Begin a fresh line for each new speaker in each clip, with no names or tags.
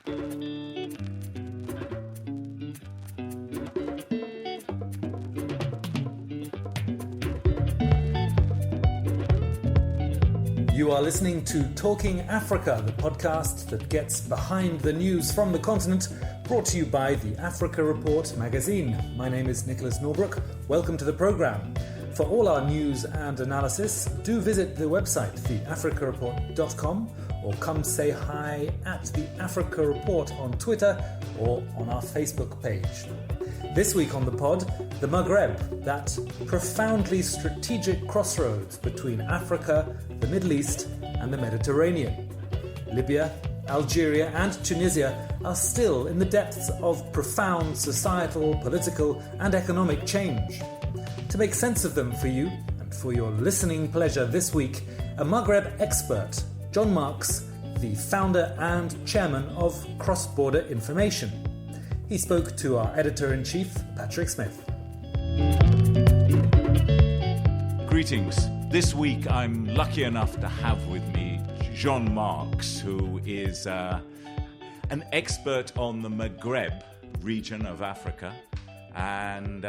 You are listening to Talking Africa, the podcast that gets behind the news from the continent, brought to you by the Africa Report magazine. My name is Nicholas Norbrook. Welcome to the programme. For all our news and analysis, do visit the website, theafricareport.com, or come say hi at the Africa Report on Twitter or on our Facebook page. This week on the pod, the Maghreb, that profoundly strategic crossroads between Africa, the Middle East and the Mediterranean. Libya, Algeria and Tunisia are still in the depths of profound societal, political and economic change. To make sense of them for you and for your listening pleasure this week, a Maghreb expert, Jon Marks, the founder and chairman of Cross-Border Information. He spoke to our editor-in-chief, Patrick Smith.
Greetings. This week I'm lucky enough to have with me Jon Marks, who is an expert on the Maghreb region of Africa, and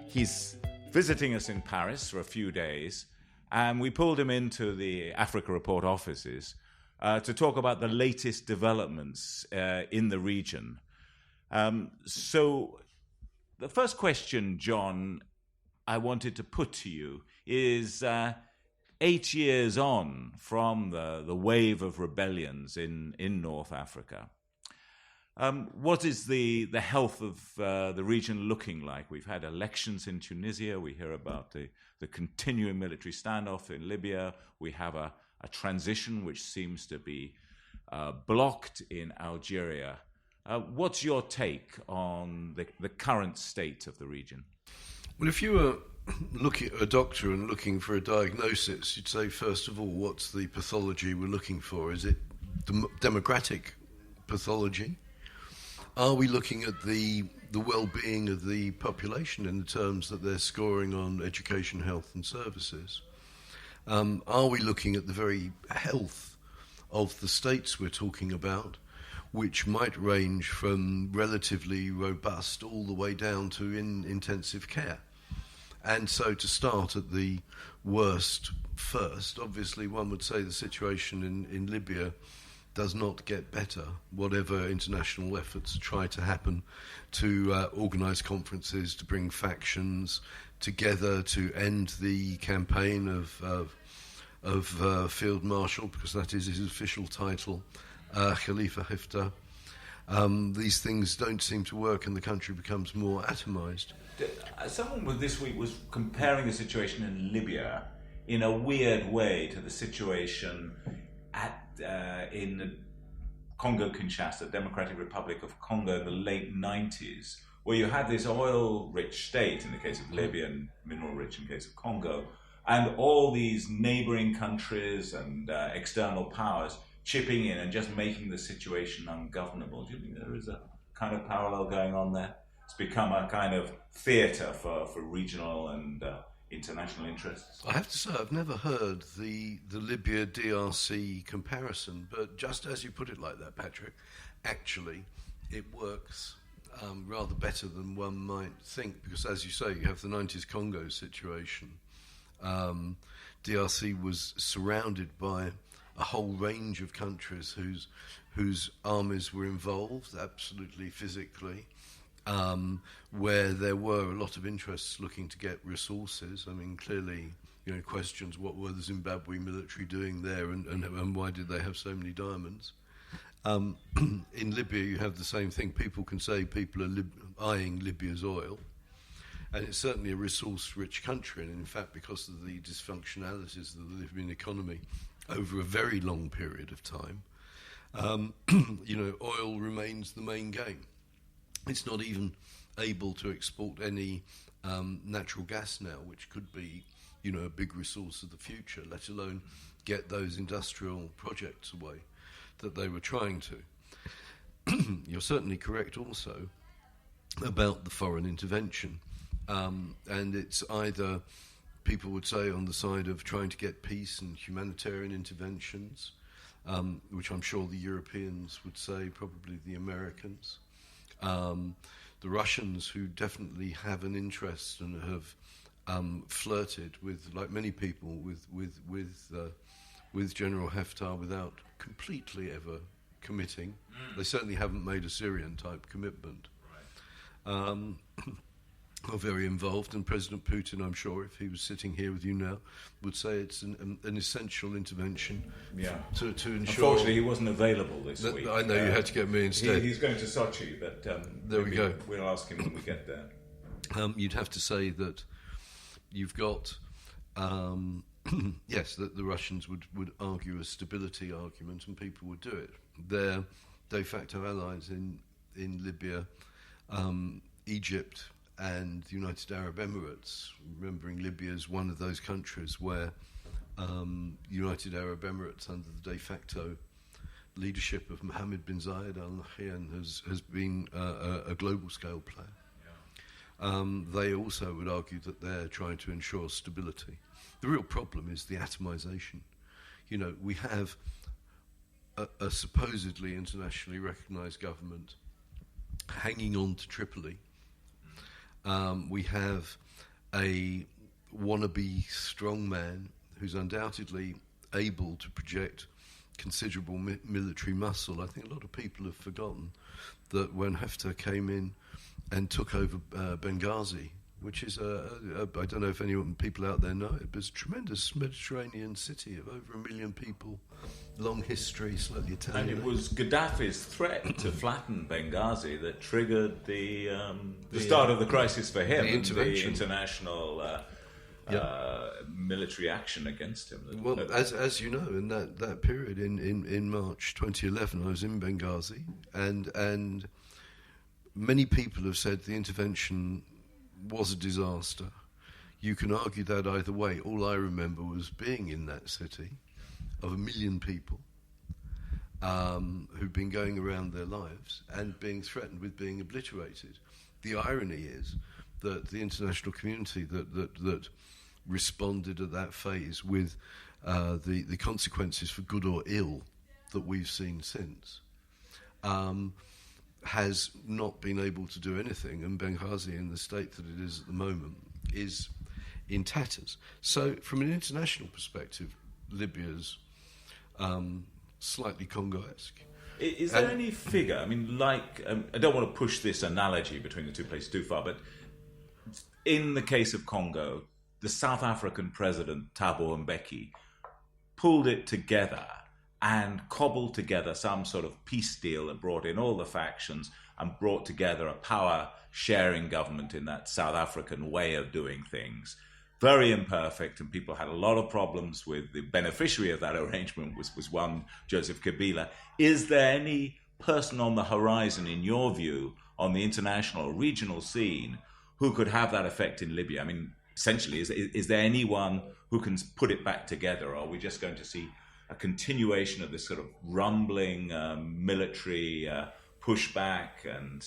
he's visiting us in Paris for a few days, and we pulled him into the Africa Report offices to talk about the latest developments in the region. So the first question, Jon, I wanted to put to you is 8 years on from the wave of rebellions in North Africa. What is the health of the region looking like? We've had elections in Tunisia. We hear about the continuing military standoff in Libya. We have a transition which seems to be blocked in Algeria. What's your take on the current state of the region?
Well, if you were looking at a doctor and looking for a diagnosis, you'd say, first of all, what's the pathology we're looking for? Is it democratic pathology? Are we looking at the well-being of the population in the terms that they're scoring on education, health and services? Are we looking at the very health of the states we're talking about, which might range from relatively robust all the way down to intensive care? And so to start at the worst first, obviously one would say the situation in Libya does not get better, whatever international efforts try to happen to organise conferences, to bring factions together, to end the campaign of Field Marshal, because that is his official title, Khalifa Haftar. These things don't seem to work and the country becomes more atomised.
Someone this week was comparing the situation in Libya in a weird way to the situation in Congo-Kinshasa, Democratic Republic of Congo in the late 90s, where you had this oil-rich state in the case of Libya and mineral-rich in the case of Congo, and all these neighbouring countries and external powers chipping in and just making the situation ungovernable. Do you think there is a kind of parallel going on there? It's become a kind of theatre for regional and international interests.
I have to say, I've never heard the Libya DRC comparison, but just as you put it like that, Patrick, actually it works rather better than one might think, because as you say, you have the 90s Congo situation. DRC was surrounded by a whole range of countries whose armies were involved, absolutely physically, where there were a lot of interests looking to get resources. I mean, clearly, questions, what were the Zimbabwe military doing there and why did they have so many diamonds? In Libya, you have the same thing. People can say people are eyeing Libya's oil, and it's certainly a resource-rich country, and in fact, because of the dysfunctionalities of the Libyan economy over a very long period of time, oil remains the main game. It's not even able to export any natural gas now, which could be, a big resource of the future, let alone get those industrial projects away that they were trying to. You're certainly correct also about the foreign intervention. And it's either, people would say, on the side of trying to get peace and humanitarian interventions, which I'm sure the Europeans would say, probably the Americans. The Russians, who definitely have an interest and have flirted with, like many people, with General Haftar without completely ever committing. They certainly haven't made a Syrian-type commitment. Are very involved, and President Putin, I'm sure, if he was sitting here with you now, would say it's an essential intervention to ensure...
Unfortunately, he wasn't available this week.
I know, you had to get me instead.
He's going to Sochi, but
there we go.
We'll ask him when we get there.
You'd have to say that you've got... yes, that the Russians would argue a stability argument, and people would do it. Their de facto allies in Libya, Egypt, and the United Arab Emirates, remembering Libya is one of those countries where United Arab Emirates, under the de facto leadership of Mohammed bin Zayed Al Nahyan, has been a global scale player. They also would argue that they're trying to ensure stability. The real problem is the atomization. You know, we have a supposedly internationally recognised government hanging on to Tripoli. We have a wannabe strongman who's undoubtedly able to project considerable military muscle. I think a lot of people have forgotten that when Haftar came in and took over Benghazi, which is I don't know if people out there know it, but it's a tremendous Mediterranean city of over 1 million people, long history, slightly Italian.
And it was Gaddafi's threat to flatten Benghazi that triggered the start of the crisis for him,
the intervention,
the international military action against him.
Well, as you know, in that period in March 2011, I was in Benghazi, and many people have said the intervention was a disaster. You can argue that either way. All I remember was being in that city of 1 million people who've been going around their lives and being threatened with being obliterated. The irony is that the international community that responded at that phase with the consequences for good or ill that we've seen since has not been able to do anything, and Benghazi, in the state that it is at the moment, is in tatters. So from an international perspective, Libya's slightly Congo-esque.
Is there any figure, I mean, like, I don't want to push this analogy between the two places too far, but in the case of Congo, the South African president, Thabo Mbeki, pulled it together and cobbled together some sort of peace deal that brought in all the factions and brought together a power-sharing government in that South African way of doing things. Very imperfect, and people had a lot of problems with the beneficiary of that arrangement was one Joseph Kabila. Is there any person on the horizon, in your view, on the international or regional scene who could have that effect in Libya? I mean, essentially, is there anyone who can put it back together, or are we just going to see a continuation of this sort of rumbling military pushback and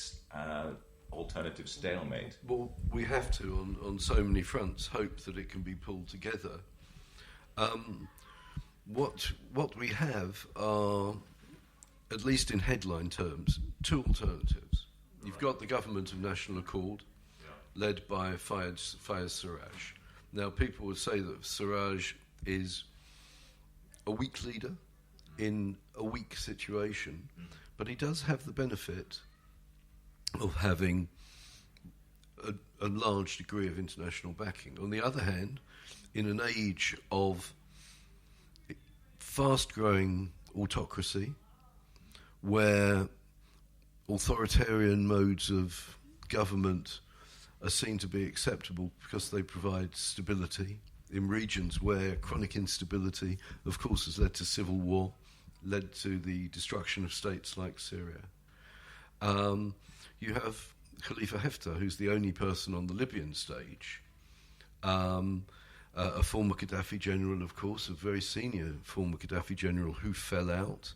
alternative stalemate?
Well, we have to, on so many fronts, hope that it can be pulled together. What we have are, at least in headline terms, two alternatives. You've got the Government of National Accord, led by Fayez Sarraj. Now, people would say that Sarraj is a weak leader in a weak situation, but he does have the benefit of having a large degree of international backing. On the other hand, in an age of fast-growing autocracy, where authoritarian modes of government are seen to be acceptable because they provide stability in regions where chronic instability, of course, has led to civil war, led to the destruction of states like Syria. You have Khalifa Haftar, who's the only person on the Libyan stage, a former Gaddafi general, of course, a very senior former Gaddafi general who fell out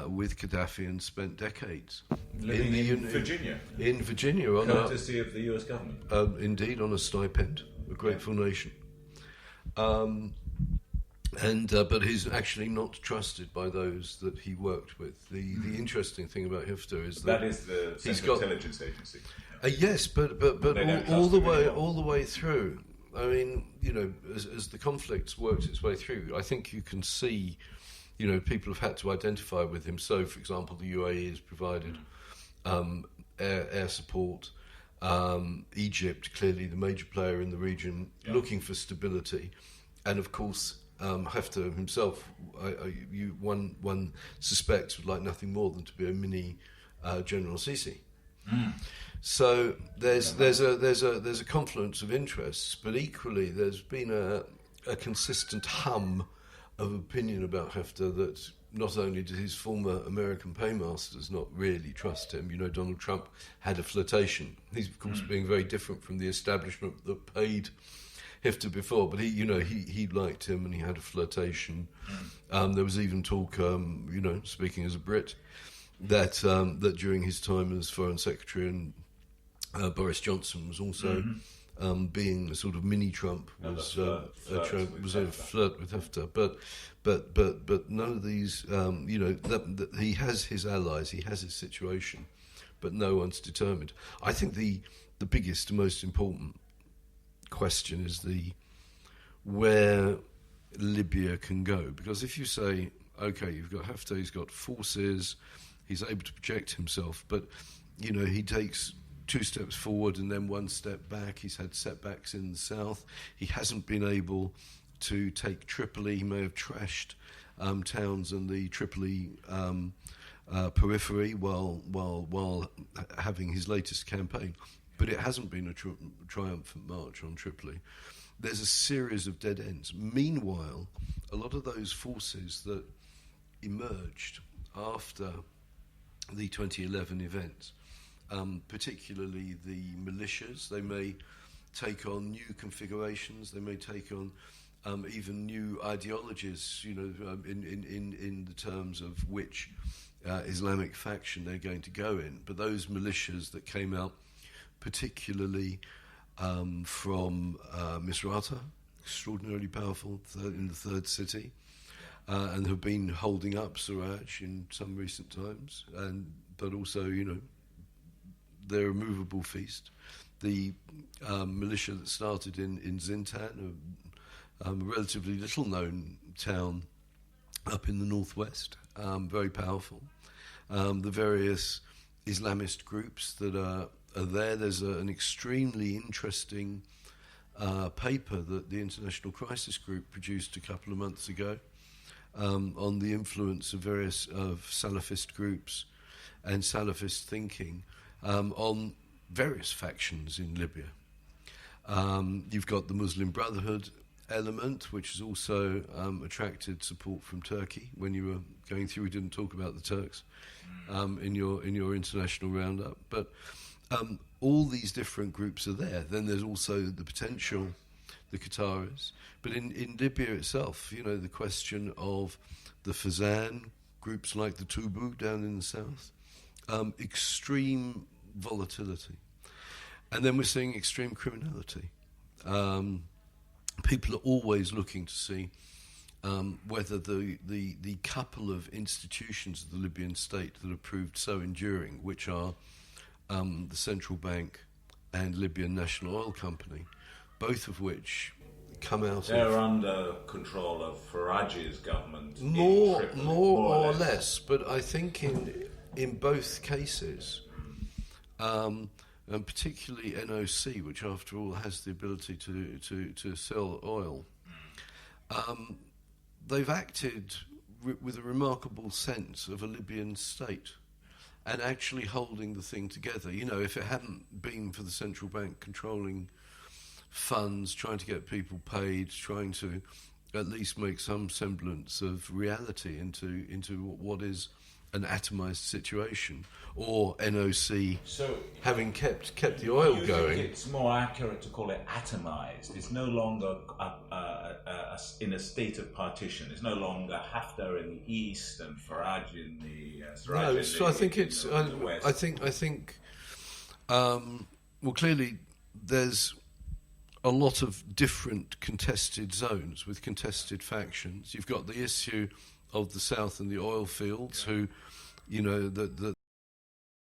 with Gaddafi and spent decades
living in Virginia.
In Virginia,
courtesy of the US government.
Indeed, on a stipend, a grateful nation. but he's actually not trusted by those that he worked with. The interesting thing about Hifter is
that is the Central Intelligence Agency.
Yes, but all the way through. I mean, as the conflict's worked its way through, I think you can see, people have had to identify with him. So, for example, the UAE has provided air support. Egypt, clearly the major player in the region, looking for stability, and of course Haftar himself, one suspects, would like nothing more than to be a mini General Sisi. So there's a confluence of interests, but equally there's been a consistent hum of opinion about Haftar that not only did his former American paymasters not really trust him, Donald Trump had a flirtation. He's of course being very different from the establishment that paid Hifter before, but he liked him and he had a flirtation. There was even talk, speaking as a Brit, that during his time as Foreign Secretary, and Boris Johnson was also being a sort of mini Trump, was a flirt with Hifter. But none of these, he has his allies, he has his situation, but no one's determined. I think the biggest and most important question is where Libya can go, because if you say, okay, you've got Haftar, he's got forces, he's able to project himself, but he takes 2 steps forward and then 1 step back. He's had setbacks in the south. He hasn't been able to take Tripoli. He may have trashed towns in the Tripoli periphery while having his latest campaign. But it hasn't been a triumphant march on Tripoli. There's a series of dead ends. Meanwhile, a lot of those forces that emerged after the 2011 events, particularly the militias, they may take on new configurations, they may take on even new ideologies, in the terms of which Islamic faction they're going to go in. But those militias that came out, particularly from Misrata, extraordinarily powerful in the third city, and have been holding up Siraj in some recent times, but also, they're a movable feast. The militia that started in Zintan, a relatively little-known town up in the northwest, very powerful. The various Islamist groups that are there. There's an extremely interesting paper that the International Crisis Group produced a couple of months ago on the influence of various Salafist groups and Salafist thinking on various factions in Libya. You've got the Muslim Brotherhood element, which has also attracted support from Turkey. When you were going through, we didn't talk about the Turks in your international roundup, but all these different groups are there. Then there's also the potential, the Qataris. But in Libya itself, the question of the Fazan, groups like the Tubu down in the south, extreme volatility. And then we're seeing extreme criminality. People are always looking to see whether the couple of institutions of the Libyan state that have proved so enduring, which are the central bank and Libyan National Oil Company, both of which come out
They're under control of Farage's government.
More or less. But I think in both cases, and particularly NOC, which after all has the ability to sell oil, they've acted with a remarkable sense of a Libyan state and actually holding the thing together. If it hadn't been for the central bank controlling funds, trying to get people paid, trying to at least make some semblance of reality into what is an atomised situation, or NOC having kept the oil going.
Think it's more accurate to call it atomised. It's no longer in a state of partition. It's no longer Haftar in the east and Farage in the
west. I think. Well, clearly, there's a lot of different contested zones with contested factions. You've got the issue of the south and the oil fields, who, you know, the